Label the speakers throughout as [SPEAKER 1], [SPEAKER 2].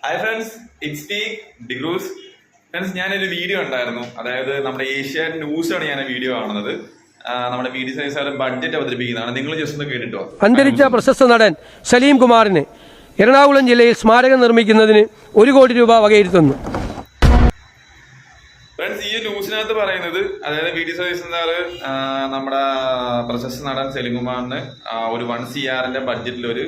[SPEAKER 1] Hi friends, it's me ഡിഗ്രൂസ്. Friends, ഞാനൊരു video ഉണ്ടായിരുന്നു. അതായത് നമ്മുടെ ഏഷ്യാനെറ്റ് ന്യൂസാണ് ഞാൻ വീഡിയോ കാണുന്നത്. നമ്മുടെ വീഡിയോ സൈസ് ബഡ്ജറ്റ് അവതരിപ്പിക്കുന്നതാണ്. നിങ്ങൾ ജസ്റ്റ് ഒന്ന് കേട്ടിട്ടോ.
[SPEAKER 2] അന്തരിച്ച പ്രശസ്ത നടൻ സലീം കുമാറിന് എറണാകുളം ജില്ലയിൽ സ്മാരകം നിർമ്മിക്കുന്നതിന് 1 കോടി രൂപ വകയിരുത്തുന്നു.
[SPEAKER 1] ഫ്രണ്ട്സ്, ഈ ന്യൂസിനകത്ത് പറയുന്നത്, അതായത് വീഡിയോ സർവീസ് സാറ് നമ്മുടെ പ്രശസ്ത നടൻ സലീം കുമാറിന് ഒരു 1 CR ബഡ്ജറ്റിൽ ഒരു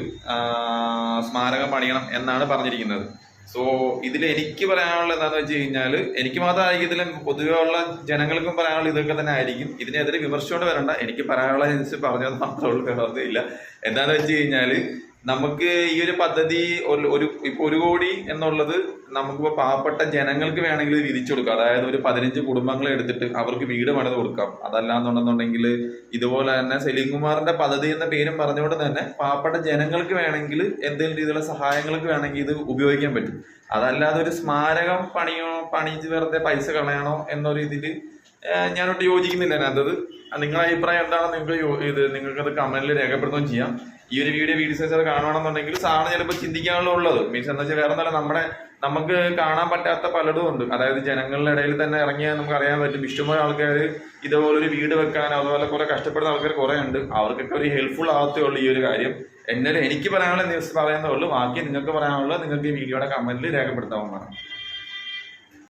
[SPEAKER 1] സ്മാരകം പണിയണം എന്നാണ് പറഞ്ഞിരിക്കുന്നത്. സോ ഇതിൽ എനിക്ക് പറയാനുള്ള എന്താണെന്ന് വെച്ച് കഴിഞ്ഞാൽ, എനിക്ക് മാത്രമായിരിക്കും, ഇതിൽ പൊതുവെ ഉള്ള ജനങ്ങൾക്കും പറയാനുള്ള ഇതൊക്കെ തന്നെ ആയിരിക്കും. ഇതിനെതിരെ വിമർശിച്ചുകൊണ്ട് വരണ്ട. എനിക്ക് പറയാനുള്ള പറഞ്ഞത് മാത്രമേ ഉള്ളൂ, വേറൊന്നുമില്ല. എന്താണെന്ന് വെച്ച് കഴിഞ്ഞാൽ, നമുക്ക് ഈ ഒരു പദ്ധതി ഇപ്പൊ 1 കോടി എന്നുള്ളത് നമുക്കിപ്പോ പാവപ്പെട്ട ജനങ്ങൾക്ക് വേണമെങ്കിൽ വിധിച്ചു കൊടുക്കാം. അതായത് ഒരു 15 കുടുംബങ്ങളെ എടുത്തിട്ട് അവർക്ക് വീട് പണിത് കൊടുക്കാം. അതല്ലാന്നുണ്ടെന്നുണ്ടെങ്കിൽ ഇതുപോലെ തന്നെ സലീം കുമാറിന്റെ പദ്ധതി എന്ന പേരും പറഞ്ഞുകൊണ്ട് തന്നെ പാവപ്പെട്ട ജനങ്ങൾക്ക് വേണമെങ്കിൽ എന്തെങ്കിലും രീതിയിലുള്ള സഹായങ്ങൾക്ക് വേണമെങ്കിൽ ഇത് ഉപയോഗിക്കാൻ പറ്റും. അതല്ലാതെ ഒരു സ്മാരകം പണിച്ച് വെറുതെ പൈസ കളയണോ എന്നൊരു ഇതിൽ ഞാനൊട്ട് യോജിക്കുന്നില്ല. അതിനകത്തത് നിങ്ങളുടെ അഭിപ്രായം എന്താണെന്ന് നിങ്ങൾക്കത് കമന്റിൽ രേഖപ്പെടുത്തുകയും ചെയ്യാം. ഈ ഒരു വീഡിയോ സൈസ് കാണുകയാണെന്നുണ്ടെങ്കിൽ സാറിന് ചിലപ്പോൾ ചിന്തിക്കാനുള്ളത് മീൻസ് എന്താ വെച്ചാൽ, വേറെ ഒന്നല്ല, നമുക്ക് കാണാൻ പറ്റാത്ത പലതും ഉണ്ട്. അതായത് ജനങ്ങളുടെ ഇടയിൽ തന്നെ ഇറങ്ങിയാൽ നമുക്ക് അറിയാൻ പറ്റും. ഇഷ്ടംപോലെ ആൾക്കാർ ഇതുപോലൊരു വീട് വെക്കാനോ അതുപോലെ കുറെ കഷ്ടപ്പെടുന്ന ആൾക്കാർ കുറെ ഉണ്ട്. അവർക്കൊക്കെ ഒരു ഹെൽപ്ഫുൾ ആകത്തേ ഉള്ളൂ ഈ ഒരു കാര്യം. എനിക്ക് പറയാനുള്ള ന്യൂസ് പറയുന്നേ ഉള്ളൂ. ബാക്കി നിങ്ങൾക്ക് പറയാനുള്ളത് നിങ്ങൾക്ക് ഈ വീഡിയോയുടെ കമന്റിൽ രേഖപ്പെടുത്താവുന്നതാണ്.